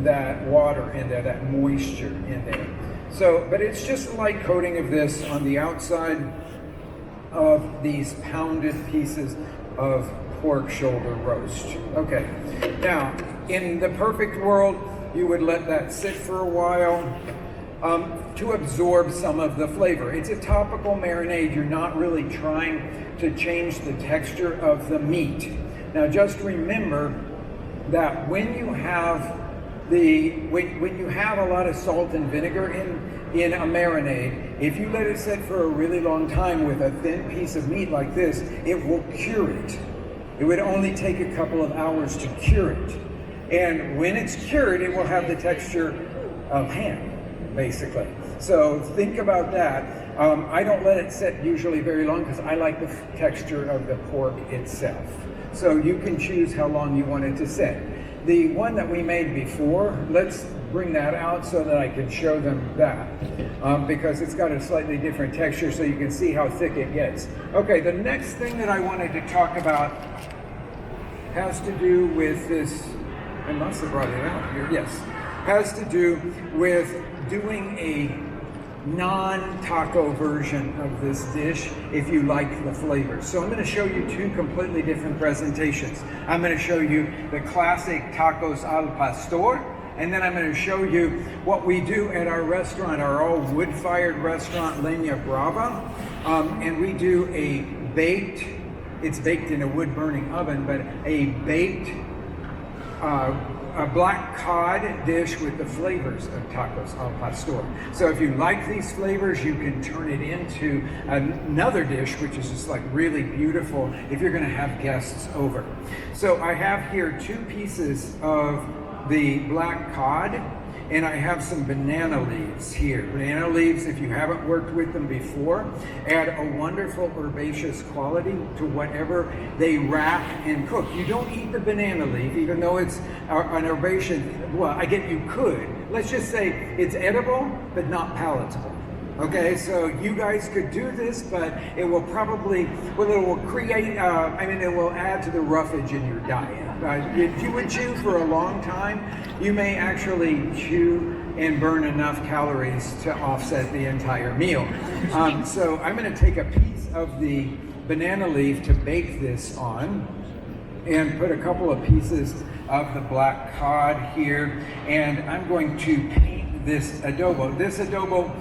that water in there, that moisture in there. So, but it's just a light coating of this on the outside of these pounded pieces of pork shoulder roast. Okay, now in the perfect world, you would let that sit for a while to absorb some of the flavor. It's a topical marinade. You're not really trying to change the texture of the meat. Now just remember that when you have when you have a lot of salt and vinegar in a marinade, if you let it sit for a really long time with a thin piece of meat like this, it will cure it. It would only take a couple of hours to cure it. And when it's cured, it will have the texture of ham, basically. So think about that. I don't let it sit usually very long because I like the texture of the pork itself. So you can choose how long you want it to sit. The one that we made before, let's bring that out so that I can show them that, because it's got a slightly different texture so you can see how thick it gets. Okay, the next thing that I wanted to talk about has to do with this. I must have brought it out here. Yes, has to do with doing a non-taco version of this dish if you like the flavors. So I'm going to show you two completely different presentations. I'm going to show you the classic tacos al pastor, and then I'm going to show you what we do at our restaurant, our all wood-fired restaurant, Leña Brava, and we do a baked, it's baked in a wood-burning oven, but a baked a black cod dish with the flavors of tacos al pastor. So if you like these flavors, you can turn it into another dish, which is just like really beautiful if you're going to have guests over. So I have here 2 pieces of the black cod, and I have some banana leaves here. Banana leaves, if you haven't worked with them before, add a wonderful herbaceous quality to whatever they wrap and cook. You don't eat the banana leaf, even though it's an herbaceous, well, I get you could. Let's just say it's edible, but not palatable. Okay, so you guys could do this, but it will probably, well, it will create, it will add to the roughage in your diet. If you would chew for a long time, you may actually chew and burn enough calories to offset the entire meal. So I'm going to take a piece of the banana leaf to bake this on, and put a couple of pieces of the black cod here, and I'm going to paint this adobo. This adobo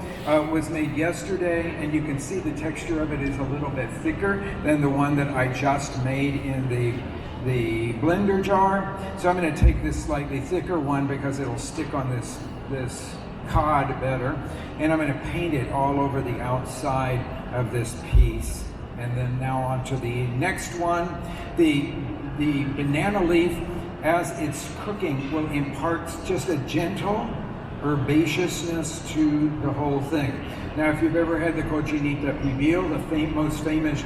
was made yesterday, and you can see the texture of it is a little bit thicker than the one that I just made in the blender jar. So I'm going to take this slightly thicker one because it'll stick on this cod better, and I'm going to paint it all over the outside of this piece. And then now on to the next one. The banana leaf, as it's cooking, will impart just a gentle herbaceousness to the whole thing. Now, if you've ever had the cochinita pibil, the most famous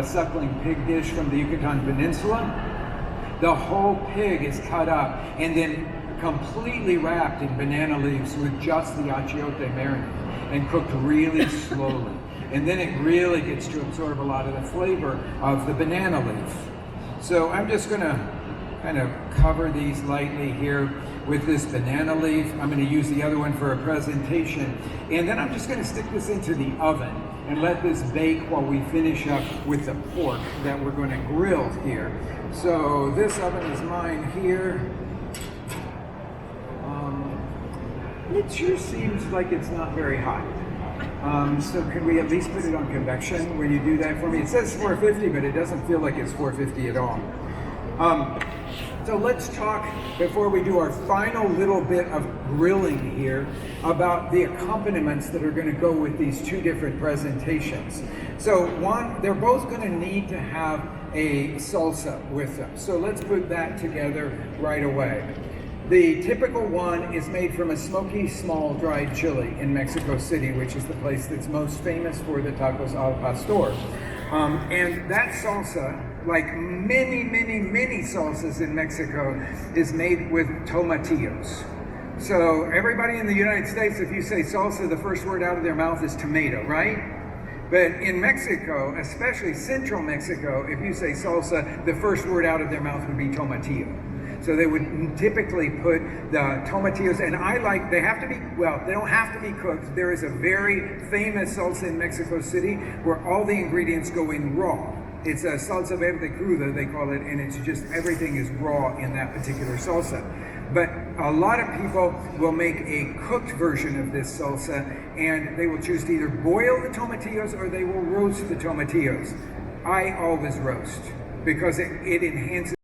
suckling pig dish from the Yucatan Peninsula, the whole pig is cut up and then completely wrapped in banana leaves with just the achiote marinade and cooked really slowly. And then it really gets to absorb a lot of the flavor of the banana leaf. So I'm just going to kind of cover these lightly here with this banana leaf. I'm going to use the other one for a presentation. And then I'm just going to stick this into the oven and let this bake while we finish up with the pork that we're going to grill here. So this oven is mine here. It sure seems like it's not very hot. So could we at least put it on convection when you do that for me? It says 450, but it doesn't feel like it's 450 at all. So let's talk, before we do our final little bit of grilling here, about the accompaniments that are going to go with these 2 different presentations. So one, they're both going to need to have a salsa with them. So let's put that together right away. The typical one is made from a smoky, small, dried chili in Mexico City, which is the place that's most famous for the tacos al pastor. And that salsa, like many, many, many salsas in Mexico, is made with tomatillos. So everybody in the United States, if you say salsa, the first word out of their mouth is tomato, right? But in Mexico, especially central Mexico, if you say salsa, the first word out of their mouth would be tomatillo. So they would typically put the tomatillos, and they have to be, well, they don't have to be cooked. There is a very famous salsa in Mexico City where all the ingredients go in raw. It's a salsa verde cruda, they call it, and it's just everything is raw in that particular salsa. But a lot of people will make a cooked version of this salsa, and they will choose to either boil the tomatillos or they will roast the tomatillos. I always roast because it enhances